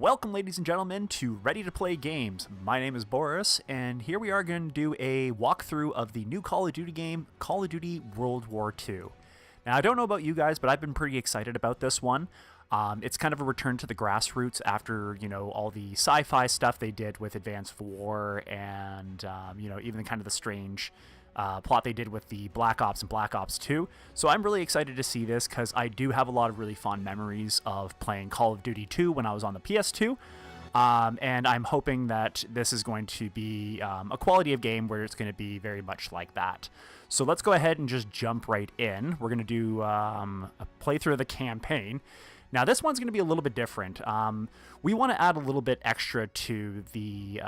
Welcome, ladies and gentlemen, to Ready to Play Games. My name is Boris, and here we are going to do a walkthrough of the new Call of Duty game, Call of Duty World War II. Now, I don't know about you guys, but I've been pretty excited about this one. It's kind of a return to the grassroots after, all the sci-fi stuff they did with Advanced War and, even kind of the strange plot they did with the Black Ops and Black Ops 2. So I'm really excited to see this because I do have a lot of really fond memories of playing Call of Duty 2 when I was on the PS2. And I'm hoping that this is going to be a quality of game where it's going to be very much like that. So let's go ahead and just jump right in. We're going to do a playthrough of the campaign. Now, this one's going to be a little bit different. We want to add a little bit extra to the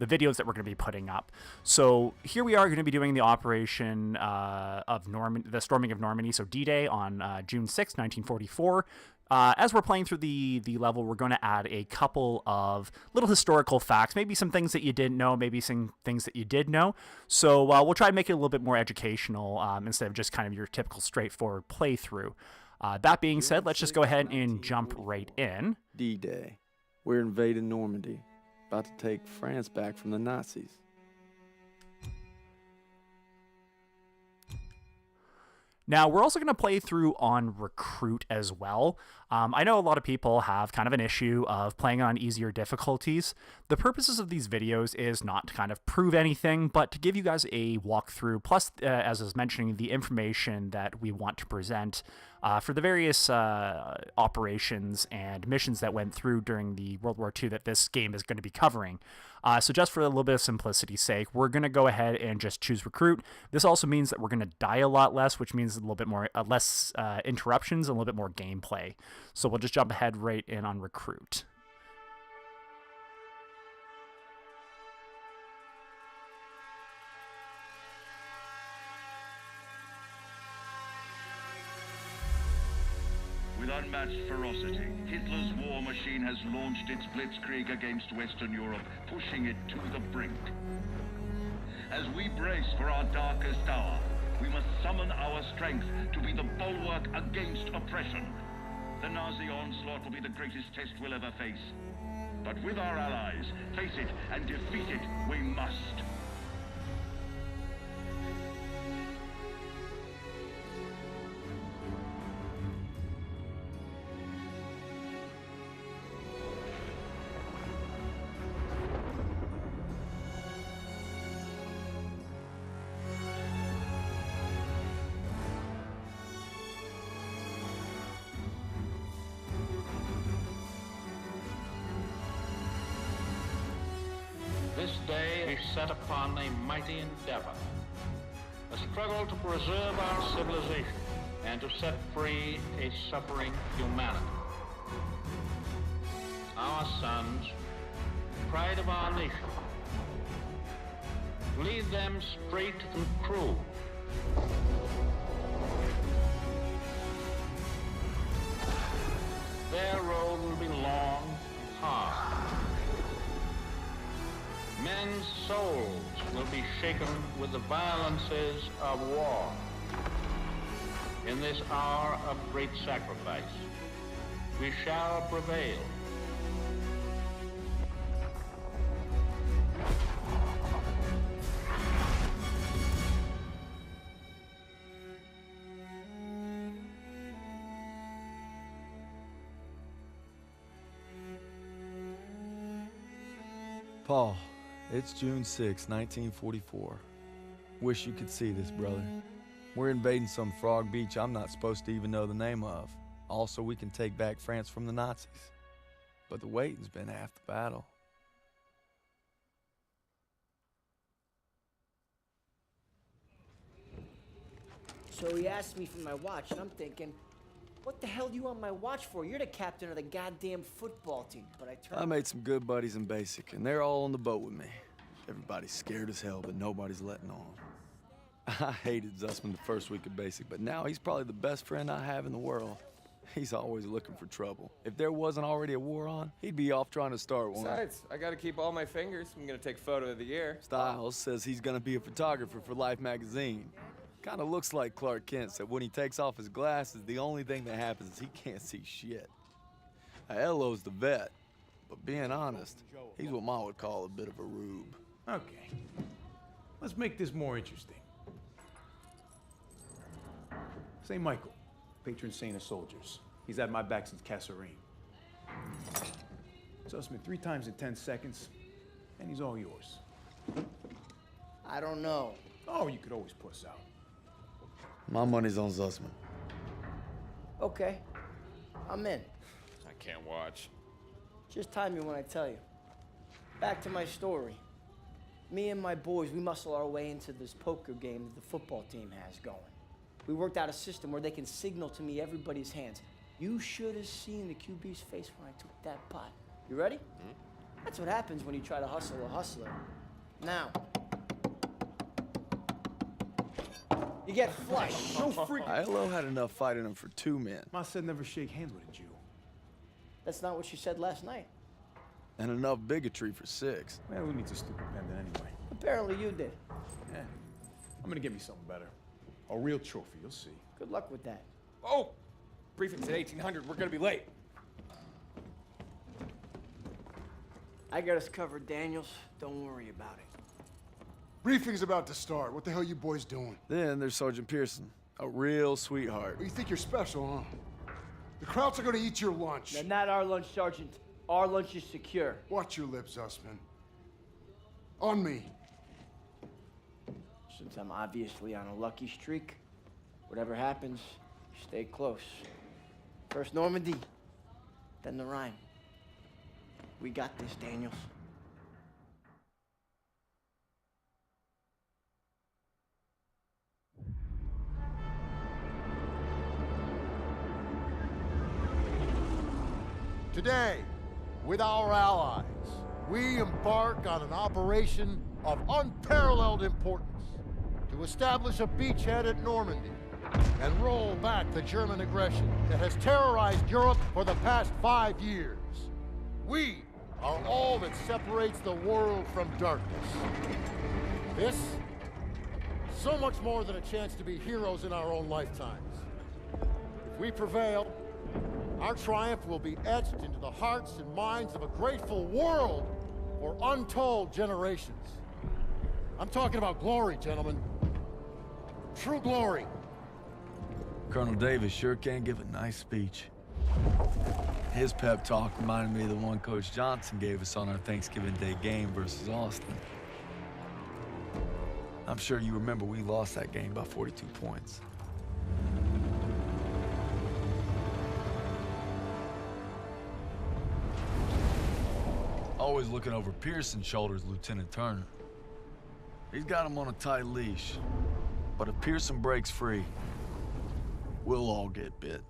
videos that we're going to be putting up. So here we are going to be doing the operation of the storming of Normandy, so D-Day on June 6, 1944. As we're playing through the level, we're going to add a couple of little historical facts, maybe some things that you didn't know, maybe some things that you did know. So we'll try to make it a little bit more educational instead of just kind of your typical straightforward playthrough. That being said, let's just go ahead and jump right in. D-Day. We're invading Normandy. About to take France back from the Nazis. Now, we're also going to play through on Recruit as well. I know a lot of people have kind of an issue of playing on easier difficulties. The purposes of these videos is not to kind of prove anything, but to give you guys a walkthrough, plus, as I was mentioning, the information that we want to present for the various operations and missions that went through during the World War II that this game is going to be covering. So just for a little bit of simplicity's sake, we're going to go ahead and just choose Recruit. This also means that we're going to die a lot less, which means a little bit more less interruptions and a little bit more gameplay. So we'll just jump ahead right in on Recruit. With unmatched ferocity, Hitler's war machine has launched its blitzkrieg against Western Europe, pushing it to the brink. As we brace for our darkest hour, we must summon our strength to be the bulwark against oppression. The Nazi onslaught will be the greatest test we'll ever face. But with our allies, face it and defeat it we must. This day is set upon a mighty endeavor, a struggle to preserve our civilization and to set free a suffering humanity. Our sons, pride of our nation, lead them straight and true. Their road will be long and hard. Men's souls will be shaken with the violences of war. In this hour of great sacrifice, we shall prevail. Paul, it's June 6, 1944. Wish you could see this, brother. We're invading some frog beach I'm not supposed to even know the name of. Also, we can take back France from the Nazis. But the waiting's been half the battle. So he asked me for my watch, and I'm thinking, what the hell do you want my watch for? You're the captain of the goddamn football team. But I made some good buddies in basic, and they're all on the boat with me. Everybody's scared as hell, but nobody's letting on. I hated Zussman the first week of basic, but now he's probably the best friend I have in the world. He's always looking for trouble. If there wasn't already a war on, he'd be off trying to start one. Besides, I gotta keep all my fingers. I'm gonna take photo of the year. Styles says he's gonna be a photographer for Life magazine. Kinda looks like Clark Kent said when he takes off his glasses, the only thing that happens is he can't see shit. Elo's the vet. but being honest, he's what Ma would call a bit of a rube. Okay. Let's make this more interesting. St. Michael, patron saint of soldiers. He's had my back since Kasserine. Zussman 3 times in 10 seconds, and he's all yours. I don't know. Oh, you could always puss out. My money's on Zussman. Okay, I'm in. I can't watch. Just time me when I tell you. Back to my story. Me and my boys, we muscle our way into this poker game that the football team has going. We worked out a system where they can signal to me everybody's hands. You should have seen the QB's face when I took that pot. You ready? Mm-hmm. That's what happens when you try to hustle a hustler. Now, you get flushed. No freak. ILO had enough fight in him for 2 men. Ma said never shake hands with a Jew. That's not what she said last night. And enough bigotry for 6. Well, who needs a stupid pendant anyway? Apparently you did. Yeah. I'm gonna get me something better. A real trophy, you'll see. Good luck with that. Oh! Briefing's at 1800. We're gonna be late. I got us covered, Daniels. Don't worry about it. Briefing's about to start. What the hell you boys doing? Then there's Sergeant Pearson, a real sweetheart. You think you're special, huh? The Krauts are gonna eat your lunch. Now, not our lunch, Sergeant. Our lunch is secure. Watch your lips, Zussman. On me. Since I'm obviously on a lucky streak, whatever happens, stay close. First Normandy, then the Rhine. We got this, Daniels. Today, with our allies, we embark on an operation of unparalleled importance to establish a beachhead at Normandy and roll back the German aggression that has terrorized Europe for the past 5 years. We are all that separates the world from darkness. This, so much more than a chance to be heroes in our own lifetimes. If we prevail, our triumph will be etched into the hearts and minds of a grateful world for untold generations. I'm talking about glory, gentlemen. True glory. Colonel Davis sure can give a nice speech. His pep talk reminded me of the one Coach Johnson gave us on our Thanksgiving Day game versus Austin. I'm sure you remember we lost that game by 42 points. Always looking over Pearson's shoulders, Lieutenant Turner. He's got him on a tight leash. But if Pearson breaks free, we'll all get bit.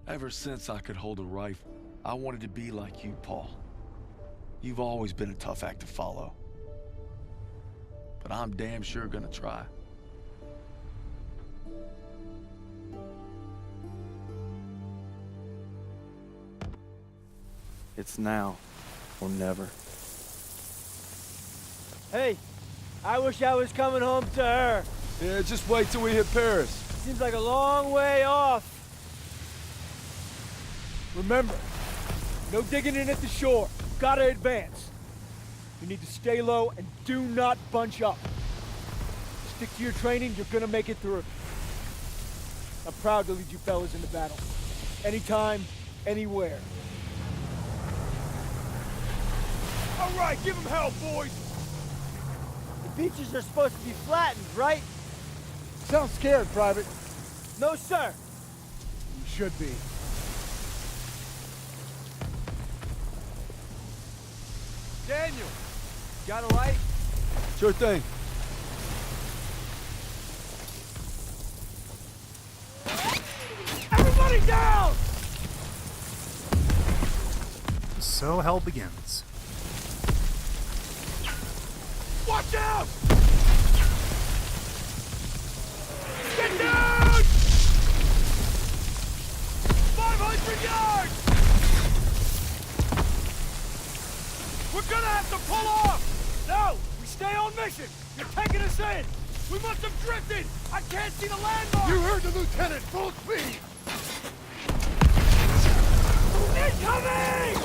Ever since I could hold a rifle, I wanted to be like you, Paul. You've always been a tough act to follow. But I'm damn sure gonna try. It's now or never. Hey, I wish I was coming home to her. Yeah, just wait till we hit Paris. Seems like a long way off. Remember, no digging in at the shore. Gotta advance. You need to stay low and do not bunch up. Stick to your training, you're gonna make it through. I'm proud to lead you fellas into battle. Anytime, anywhere. All right, give them hell, boys! The beaches are supposed to be flattened, right? Sound scared, Private. No, sir. You should be. Daniel, got a light? Sure thing. Everybody down! So hell begins. Watch out! Get down! 500 yards! We're gonna have to pull off! No! We stay on mission! You're taking us in! We must have drifted! I can't see the landmark! You heard the lieutenant! Full speed! Incoming!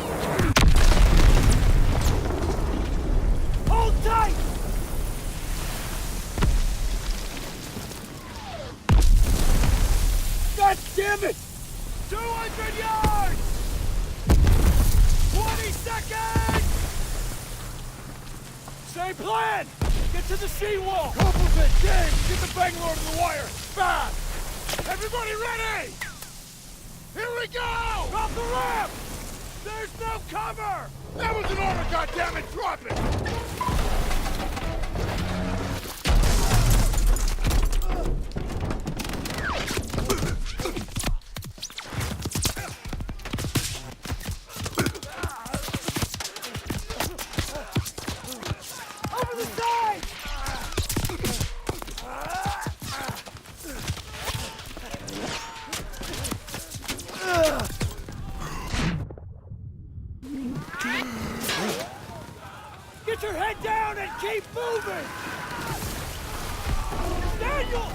Hold tight! God damn it! 200 yards! 20 seconds! Same plan! Get to the seawall! Couples it! James, get the Bangalore to the wire! Fast! Everybody ready! Here we go! Drop the ramp! There's no cover! That was an order, goddammit! Drop it! Over the side! Get your head down and keep moving! Daniel!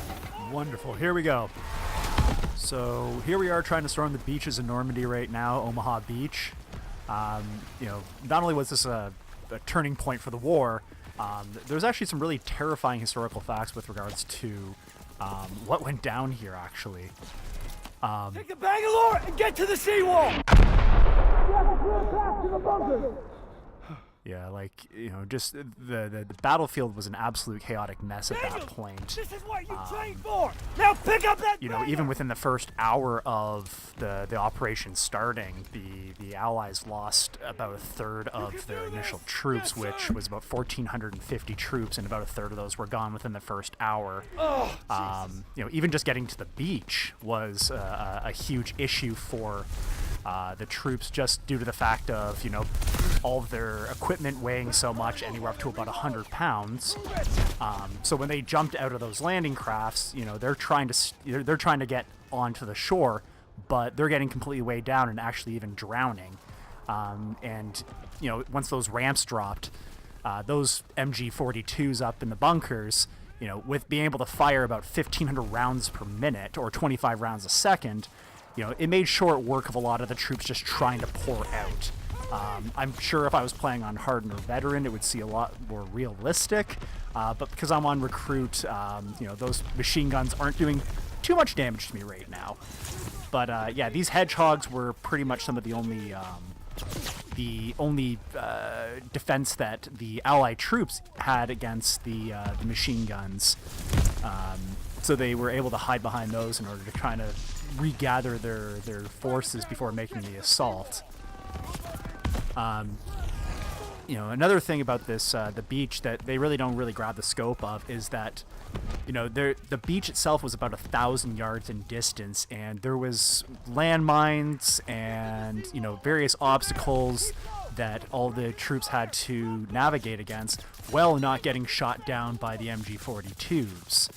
Wonderful. Here we go. So here we are trying to storm the beaches in Normandy right now, Omaha Beach. You know, not only was this a turning point for the war, there's actually some really terrifying historical facts with regards to what went down here, actually. Take the Bangalore and get to the seawall! We have a clear path to the bunker! Yeah, like, you know, just the battlefield was an absolute chaotic mess at that point. This is what you trained for! Now pick up that You know, even within the first hour of the operation starting, the Allies lost about a third of their initial troops, which was about 1,450 troops, and about a third of those were gone within the first hour. You know, even just getting to the beach was a huge issue for the troops, just due to the fact of, you know, all of their equipment weighing so much, anywhere up to about 100 pounds. So when they jumped out of those landing crafts, you know, they're trying to get onto the shore, but they're getting completely weighed down and actually even drowning. And you know, once those ramps dropped, those MG-42s up in the bunkers, you know, with being able to fire about 1,500 rounds per minute or 25 rounds a second, you know, it made short work of a lot of the troops just trying to pour out. I'm sure if I was playing on Hardened or Veteran, it would see a lot more realistic. But because I'm on Recruit, you know, those machine guns aren't doing too much damage to me right now. But yeah, these hedgehogs were pretty much some of the only defense that the Allied troops had against the machine guns. So they were able to hide behind those in order to kind of regather their forces before making the assault. You know, another thing about this the beach that they really don't grab the scope of is that, you know, the beach itself was about 1,000 yards in distance, and there was landmines and, you know, various obstacles that all the troops had to navigate against, while not getting shot down by the MG-42s.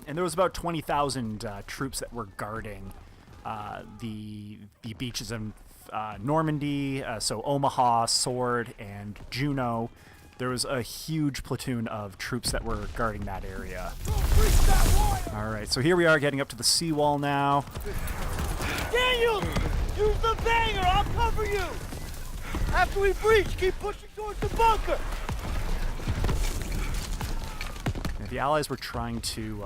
And there was about 20,000 troops that were guarding the beaches of Normandy, so Omaha, Sword, and Juneau. There was a huge platoon of troops that were guarding that area. Alright, so here we are getting up to the seawall now. Daniel! Use the banger! I'll cover you! After we breach, keep pushing towards the bunker! The Allies were trying to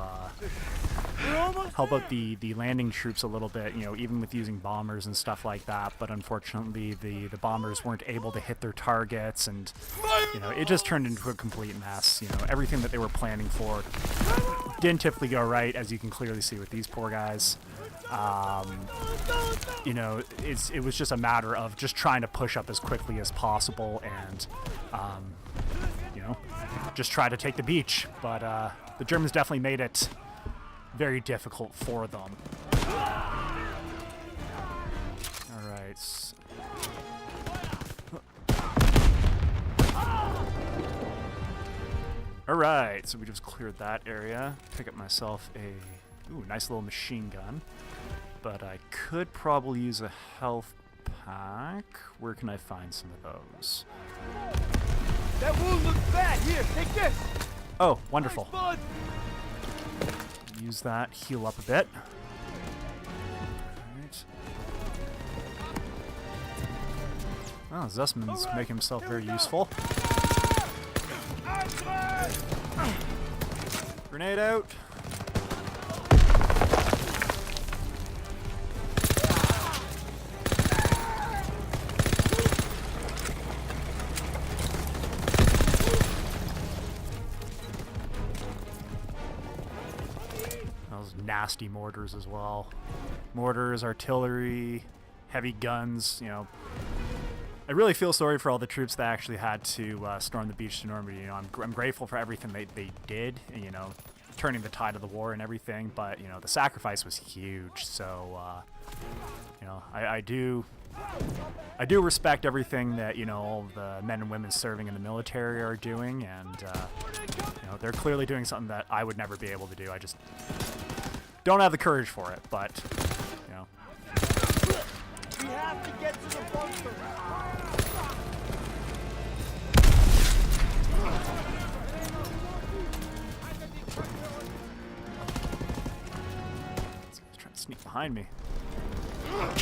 help out the landing troops a little bit, you know, even with using bombers and stuff like that, but unfortunately the bombers weren't able to hit their targets, and, you know, it just turned into a complete mess. You know, everything that they were planning for didn't typically go right, as you can clearly see with these poor guys. You know, it was just a matter of just trying to push up as quickly as possible and, you know, just try to take the beach. But the Germans definitely made it very difficult for them. Alright. Alright, so we just cleared that area. Pick up myself a nice little machine gun. But I could probably use a health pack. Where can I find some of those? That wound looks bad. Here, take this. Oh, wonderful. Use that, heal up a bit. Alright. Oh, Zussman's making himself very useful. Grenade out. Those nasty mortars as well. Mortars, artillery, heavy guns, you know. I really feel sorry for all the troops that actually had to storm the beach to Normandy. You know, I'm grateful for everything they did, you know, turning the tide of the war and everything, but, you know, the sacrifice was huge, so, you know, I do respect everything that, you know, all the men and women serving in the military are doing, and, you know, they're clearly doing something that I would never be able to do. I just don't have the courage for it, but, you know. We have to get to the bunker. He's trying to sneak behind me. I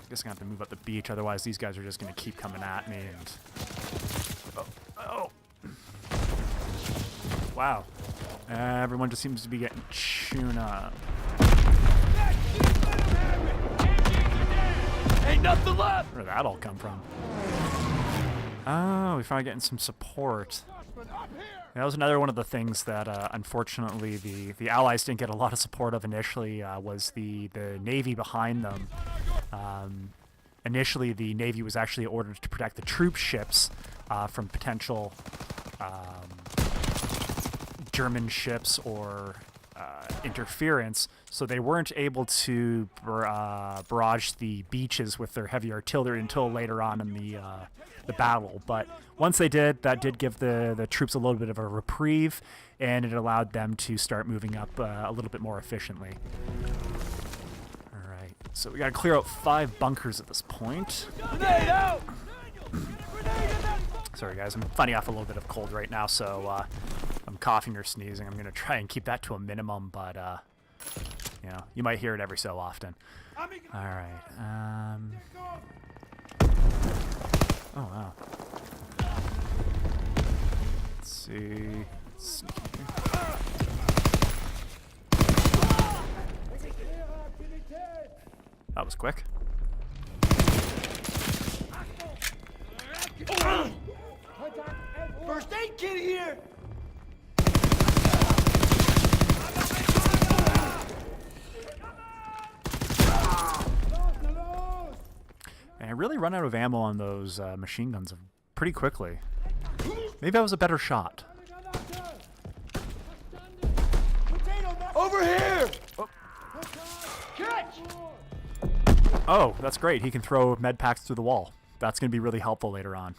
guess I'm gonna have to move up the beach, otherwise these guys are just gonna keep coming at me and... Oh. Wow. Everyone just seems to be getting chewed up. Ain't nothing left! Where did that all come from? Oh, we finally getting some support. That was another one of the things that, unfortunately, the Allies didn't get a lot of support of initially, was the Navy behind them. Initially, the Navy was actually ordered to protect the troop ships from potential German ships or interference, so they weren't able to barrage the beaches with their heavy artillery until later on in the battle. But once they did, that did give the troops a little bit of a reprieve, and it allowed them to start moving up a little bit more efficiently. Alright, so we gotta clear out 5 bunkers at this point. Grenade out! Sorry guys, I'm fighting off a little bit of cold right now, so I'm coughing or sneezing. I'm going to try and keep that to a minimum, but, you know, you might hear it every so often. Alright, oh, wow. Let's see. That was quick. First aid kit here! And I really run out of ammo on those machine guns pretty quickly. Maybe I was a better shot. Over here! Oh. Catch! Oh, that's great. He can throw med packs through the wall. That's going to be really helpful later on.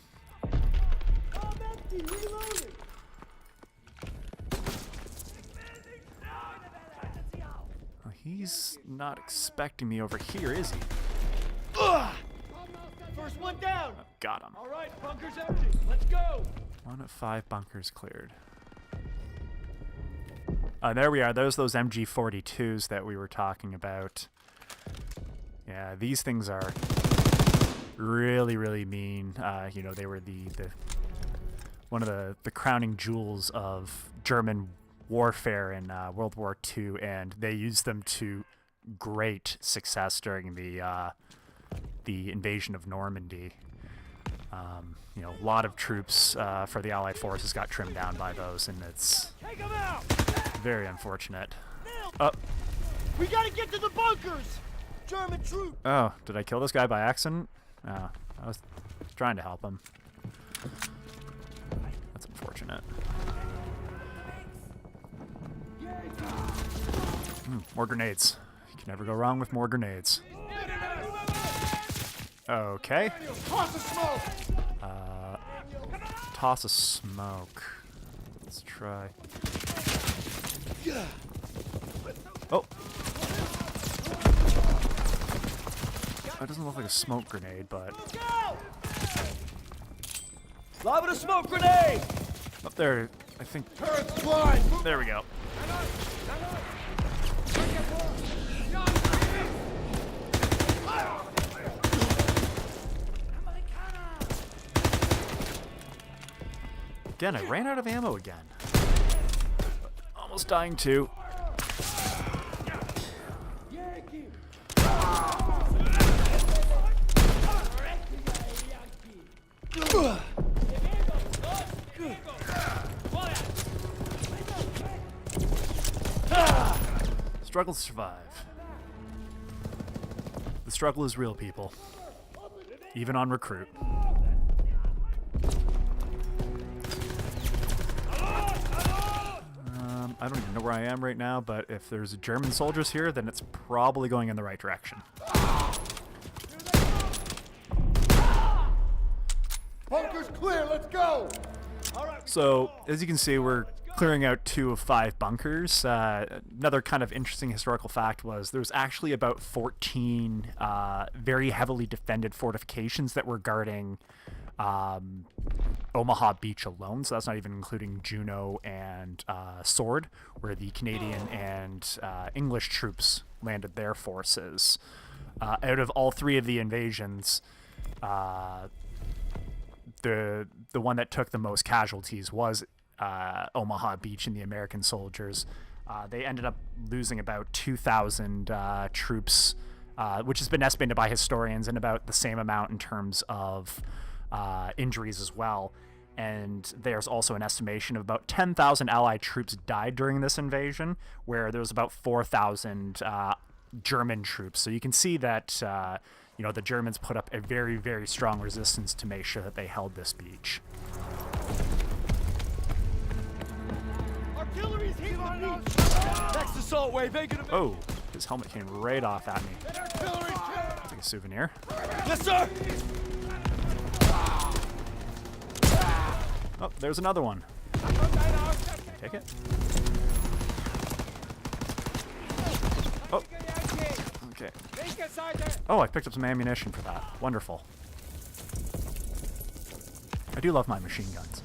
Well, he's not expecting me over here, is he? First one down! Oh, got him. All right, bunker's empty. Let's go! 1 of 5 bunkers cleared. There we are. Those MG42s that we were talking about. Yeah, these things are really, really mean. You know, they were one of the crowning jewels of German warfare in World War II, and they used them to great success during the invasion of Normandy. You know, a lot of troops for the Allied forces got trimmed down by those, and it's very unfortunate. Oh. We gotta get to the bunkers! German troops! Oh, did I kill this guy by accident? Oh, I was trying to help him. That's unfortunate. More grenades. You can never go wrong with more grenades. Okay. Toss of smoke! Toss of smoke. Let's try. Oh. That doesn't look like a smoke grenade, but... Lob it a smoke grenade! Up there, I think... Turret's blind! There we go. Again, I ran out of ammo again. Almost dying too. Struggle to survive. The struggle is real, people. Even on recruit. I don't even know where I am right now, but if there's German soldiers here, then it's probably going in the right direction. Bunker's clear, let's go! So, as you can see, we're clearing out 2 of 5 bunkers. Another kind of interesting historical fact was there was actually about 14 very heavily defended fortifications that were guarding Omaha Beach alone, so that's not even including Juneau and Sword, where the Canadian and English troops landed their forces. Out of all 3 of the invasions, the one that took the most casualties was Omaha Beach and the American soldiers. They ended up losing about 2,000 troops, which has been estimated by historians, and about the same amount in terms of injuries as well. And there's also an estimation of about 10,000 Allied troops died during this invasion, where there was about 4,000 German troops. So you can see that you know, the Germans put up a very, very strong resistance to make sure that they held this beach. Artillery's hitting the beach! Next assault wave, ain't gonna... Oh, his helmet came right off at me. It's like a souvenir. Yes, sir! Oh, there's another one. Take it. Oh. Okay. Oh, I picked up some ammunition for that. Wonderful. I do love my machine guns.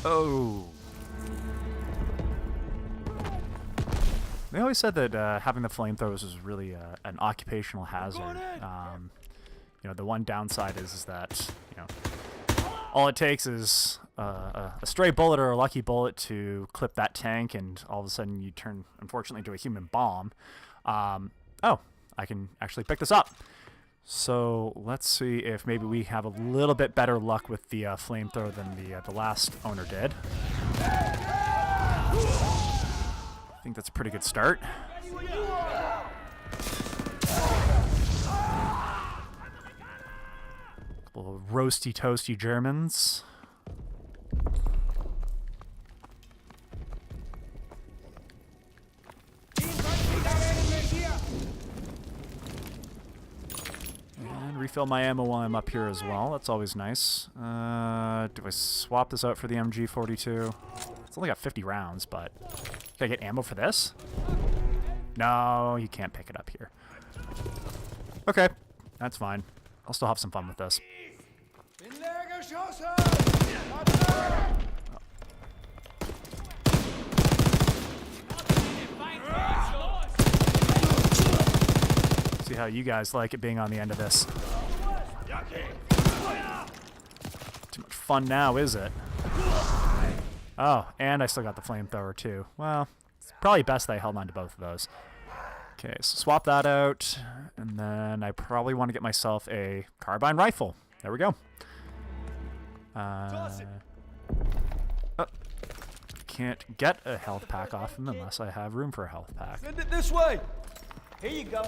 Oh. They always said that having the flamethrowers was really an occupational hazard. You know, the one downside is that, you know, all it takes is a stray bullet or a lucky bullet to clip that tank, and all of a sudden you turn, unfortunately, into a human bomb. Oh, I can actually pick this up. So let's see if maybe we have a little bit better luck with the flamethrower than the last owner did. I think that's a pretty good start. Couple of roasty toasty Germans. And refill my ammo while I'm up here as well. That's always nice. Do I swap this out for the MG42? It's only got 50 rounds, but can I get ammo for this? No, you can't pick it up here. Okay, that's fine. I'll still have some fun with this. See how you guys like it being on the end of this. Too much fun now, is it? Oh, and I still got the flamethrower too. Well, it's probably best that I held on to both of those. Okay, so swap that out, and then I probably want to get myself a carbine rifle. There we go. Oh, can't get a health pack off him unless I have room for a health pack. Send it this way! Here you go.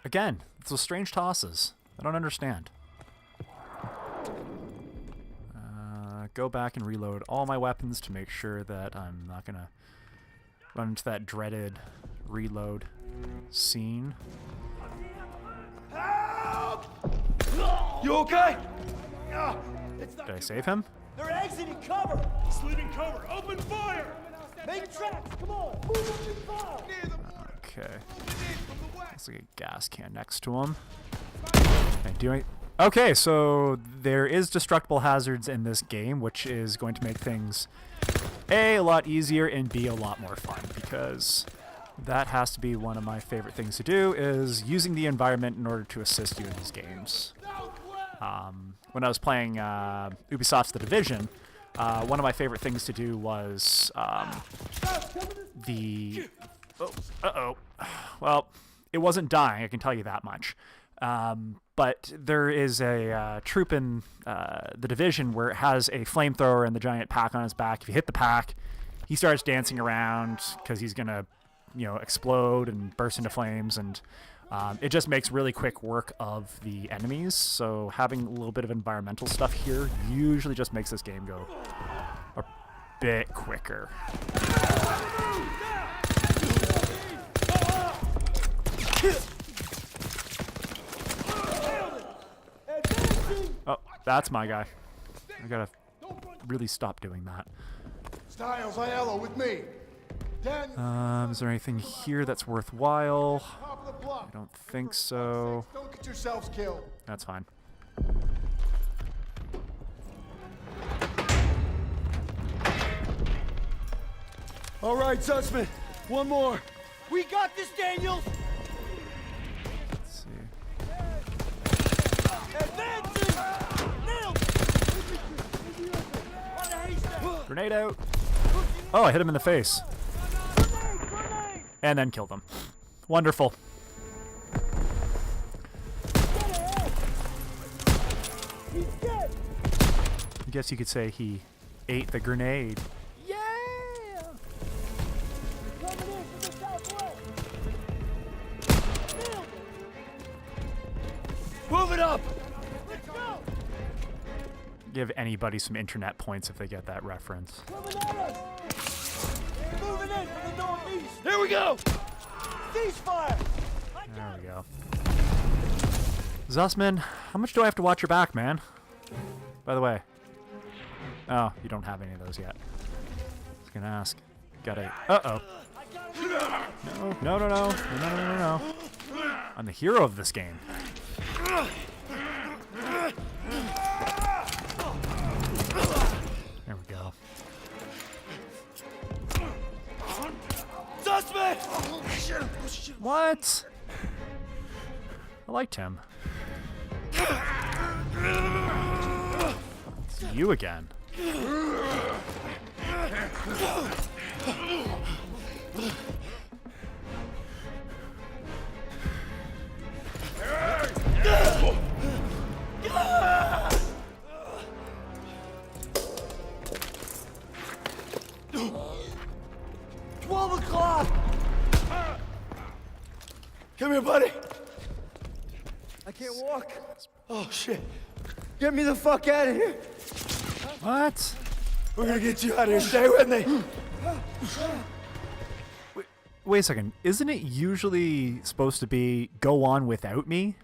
Again, it's those strange tosses. I don't understand. Go back and reload all my weapons to make sure that I'm not going to run into that dreaded reload scene. Help! You okay? Did I save him? They're exiting cover! He's leaving cover. Open fire! Make tracks! Come on! Move up and fire! Near the mortar. Okay. Moving in from the west. Let's get a gas can next to him. Okay, so there is destructible hazards in this game, which is going to make things A, lot easier, and B, a lot more fun, because that has to be one of my favorite things to do, is using the environment in order to assist you in these games. When I was playing Ubisoft's The Division, one of my favorite things to do was well, it wasn't dying, I can tell you that much. But there is a troop in The Division where it has a flamethrower and the giant pack on his back. If you hit the pack, he starts dancing around because he's going to, explode and burst into flames. And it just makes really quick work of the enemies. So having a little bit of environmental stuff here usually just makes this game go a bit quicker. Oh, that's my guy. I gotta really stop doing that. Styles, Aiello with me. Is there anything here that's worthwhile? Top of the block. I don't think so. Don't get yourselves killed. That's fine. All right, Zussman. One more. We got this, Daniels! Let's see. Advancing! Nailed! Grenade out. Oh, I hit him in the face. And then killed him. Wonderful. He's dead! I guess you could say he ate the grenade. Yeah! Coming in from the southwest! Nailed it! Move it up! Let's go! Give anybody some internet points if they get that reference. Coming at us! Moving in from the northeast! Here we go! Ceasefire! There we go. Zussman, how much do I have to watch your back, man? By the way. Oh, you don't have any of those yet. I was gonna ask. Got a... Uh-oh. No. I'm the hero of this game. There we go. Zussman! What? I liked him. It's you again. Come here, buddy. I can't walk. Oh, shit. Get me the fuck out of here. What? We're gonna get you out of here. Stay with me. Wait a second. Isn't it usually supposed to be go on without me?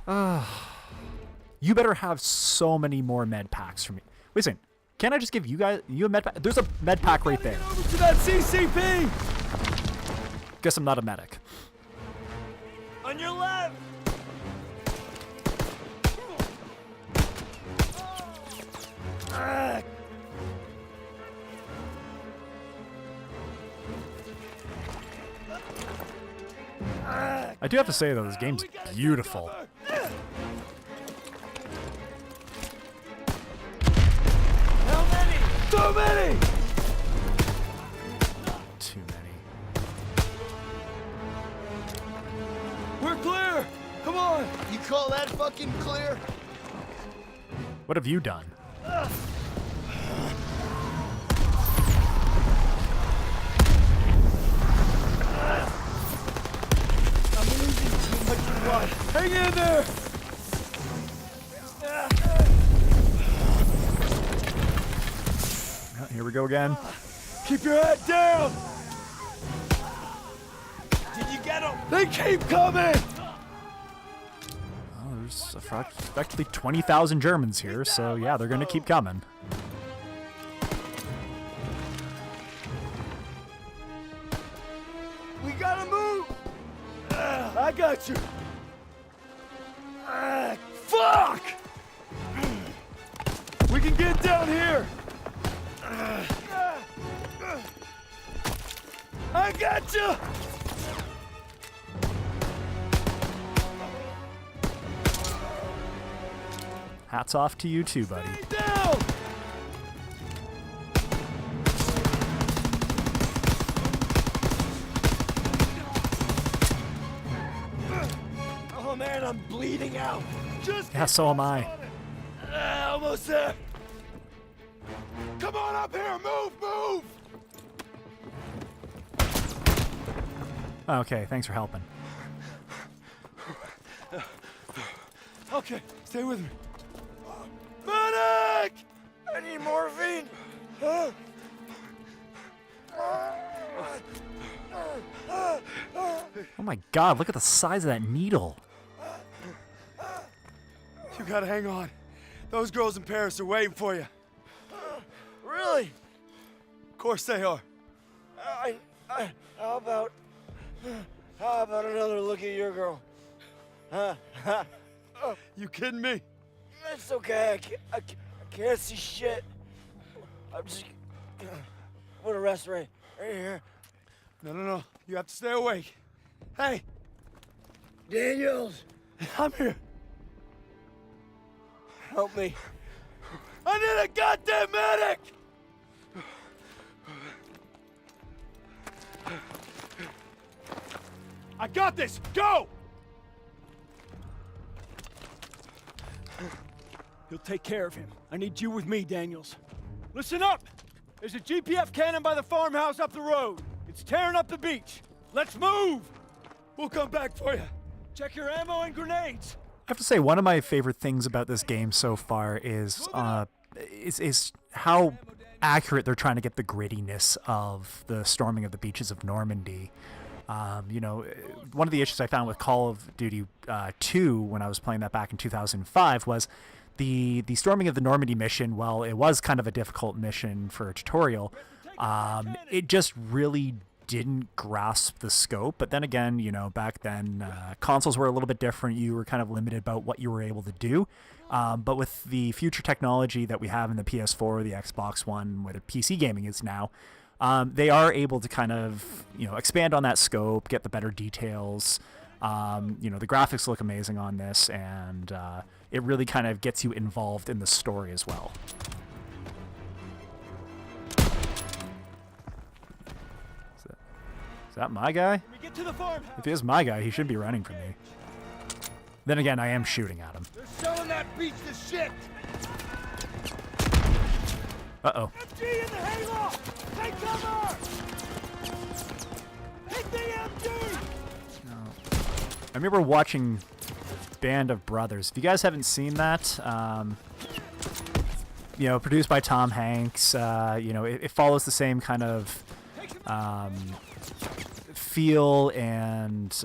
You better have so many more med packs for me. Wait a second. Can't I just give you a med pack? There's a med pack right there. Over to that CCP. Guess I'm not a medic. On your left! I do have to say though, this game's beautiful. How many? So many. Too many. We're clear. Come on. You call that fucking clear? What have you done? I'm losing too much blood. Hang in there. Here we go again. Keep your head down. Did you get him? They keep coming. Oh, there's effectively 20,000 Germans here, so yeah, they're going to keep coming. We gotta move! I got you! Fuck! We can get down here! I got you! Hats off to you too, buddy. Stay down! Oh man, I'm bleeding out. Just Yeah, so am I. almost there. Come on up here, move! Okay, thanks for helping. Okay, stay with me. Medic! I need morphine. Oh my god, look at the size of that needle. You gotta hang on. Those girls in Paris are waiting for you. Really? Of course they are. How about another look at your girl? You kidding me? It's okay. I can't see shit. I'm just gonna rest right here. No. You have to stay awake. Hey, Daniels. I'm here. Help me. I need a goddamn medic! I got this! Go! He'll take care of him. I need you with me, Daniels. Listen up! There's a GPF cannon by the farmhouse up the road. It's tearing up the beach. Let's move! We'll come back for you. Check your ammo and grenades. I have to say, one of my favorite things about this game so far is how accurate they're trying to get the grittiness of the storming of the beaches of Normandy. You know, one of the issues I found with Call of Duty 2 when I was playing that back in 2005 was the storming of the Normandy mission. While it was kind of a difficult mission for a tutorial, it just really didn't grasp the scope. But then again, you know, back then consoles were a little bit different. You were kind of limited about what you were able to do. But with the future technology that we have in the PS4, the Xbox One, where the PC gaming is now, they are able to kind of, you know, expand on that scope, get the better details. You know, the graphics look amazing on this, and it really kind of gets you involved in the story as well. Is that my guy? If he is my guy, he should be running from me. Then again, I am shooting at him. They're selling that beach to shit! Uh-oh. MG in the hayloft! Take cover! Hit the MG! I remember watching Band of Brothers. If you guys haven't seen that, you know, produced by Tom Hanks, you know, it follows the same kind of feel and,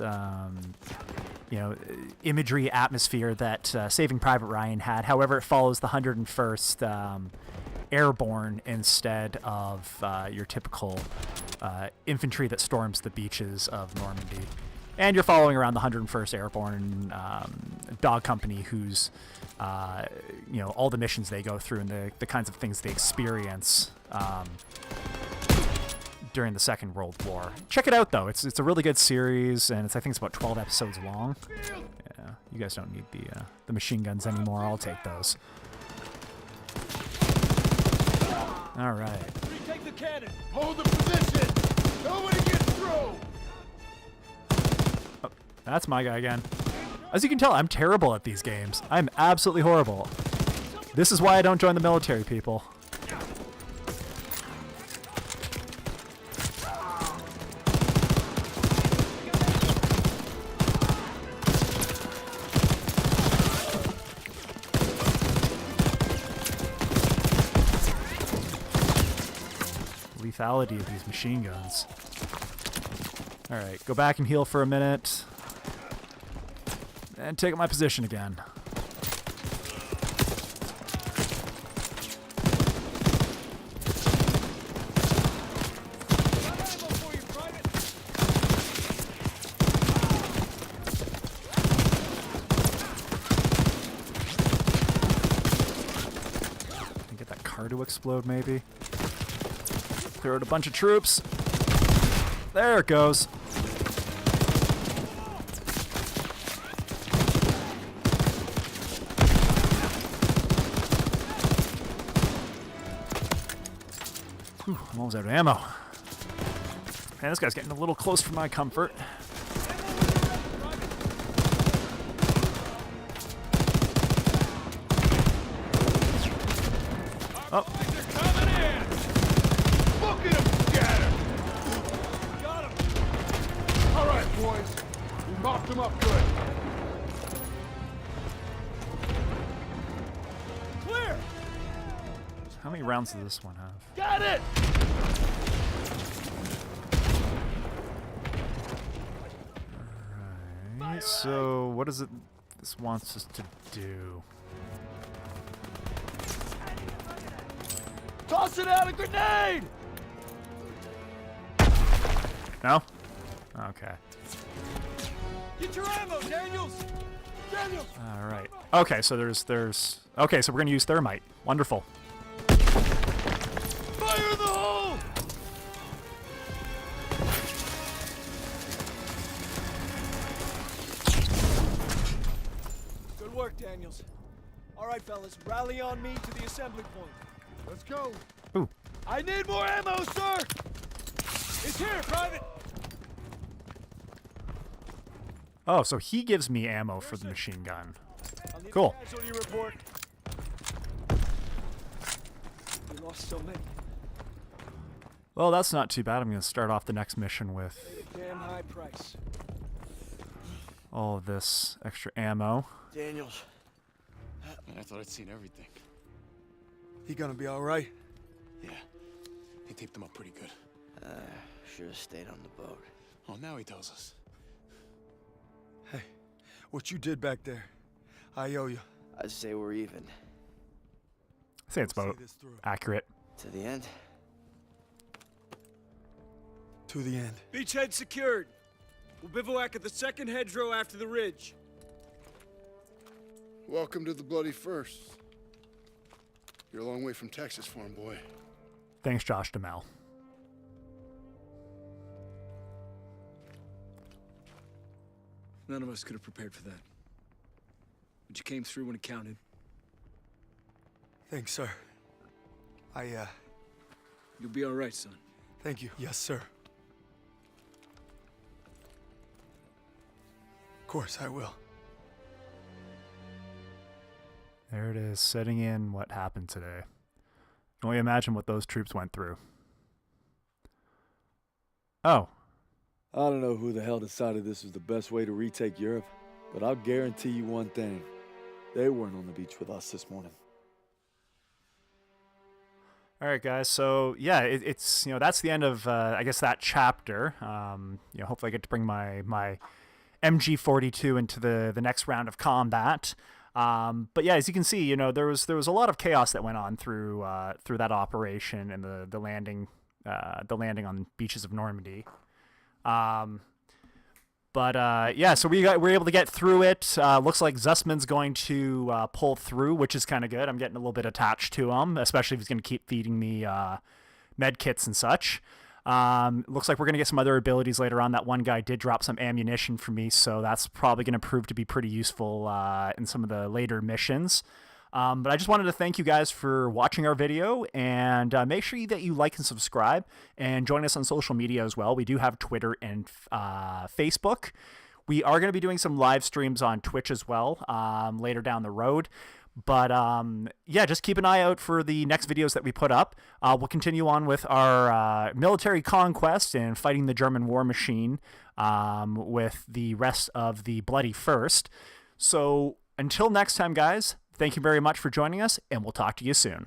you know, imagery, atmosphere that Saving Private Ryan had. However, it follows the 101st Airborne instead of your typical infantry that storms the beaches of Normandy. And you're following around the 101st Airborne dog company whose, you know, all the missions they go through and the kinds of things they experience during the Second World War. Check it out, though. It's a really good series, and I think it's about 12 episodes long. Yeah, you guys don't need the machine guns anymore. I'll take those. All right. Retake the cannon! Hold the position! Nobody gets through! Oh, that's my guy again. As you can tell, I'm terrible at these games. I'm absolutely horrible. This is why I don't join the military, people. Lethality of these machine guns. Alright, go back and heal for a minute. And take up my position again. car to explode, maybe. Clear out a bunch of troops. There it goes. Whew, I'm almost out of ammo. Man, this guy's getting a little close for my comfort. Oh. They're coming in! Look at them scatter! Got him! All right, boys. We mopped them up good. Clear! How many rounds does this one have? Got it! Alright, so what is it this wants us to do? Toss it out a grenade! No? Okay. Get your ammo, Daniels! Daniels! Alright. Okay, so there's... Okay, so we're gonna use thermite. Wonderful. Fire in the hole! Good work, Daniels. All right, fellas, rally on me to the assembly point. Let's go. Ooh. I need more ammo, sir! It's here, Private! Oh, so he gives me ammo for the machine gun. I'll need Cool. a casualty report. We lost so many. Well, that's not too bad. I'm gonna start off the next mission with Paid a damn high price. all of this extra ammo. Daniels. Man, I thought I'd seen everything. He gonna be all right? Yeah, he taped them up pretty good. Should have stayed on the boat. Oh, now he tells us. Hey, what you did back there, I owe you. I'd say we're even. I say it's We'll about see this through. accurate. To the end. To the end. Beachhead secured. We'll bivouac at the second hedgerow after the ridge. Welcome to the Bloody First. You're a long way from Texas, farm boy. Thanks, Josh Duhmel. None of us could have prepared for that. But you came through when it counted. Thanks, sir. You'll be all right, son. Thank you. Yes, sir. Of course I will. There it is, setting in what happened today. Can only imagine what those troops went through. Oh. I don't know who the hell decided this was the best way to retake Europe, but I'll guarantee you one thing. They weren't on the beach with us this morning. All right, guys. So yeah, it's that's the end of I guess that chapter. Hopefully I get to bring my MG42 into the next round of combat. But yeah, as you can see, there was a lot of chaos that went on through that operation and the landing on beaches of Normandy. Yeah, so we're able to get through it. Looks like Zussman's going to pull through, which is kind of good. I'm getting a little bit attached to him, especially if he's going to keep feeding me med kits and such. Looks like we're going to get some other abilities later on. That one guy did drop some ammunition for me, so that's probably going to prove to be pretty useful in some of the later missions. But I just wanted to thank you guys for watching our video, and make sure that you like and subscribe and join us on social media as well. We do have Twitter and Facebook. We are going to be doing some live streams on Twitch as well later down the road. But yeah, just keep an eye out for the next videos that we put up. We'll continue on with our military conquest and fighting the German war machine with the rest of the Bloody First. So until next time, guys, thank you very much for joining us, and we'll talk to you soon.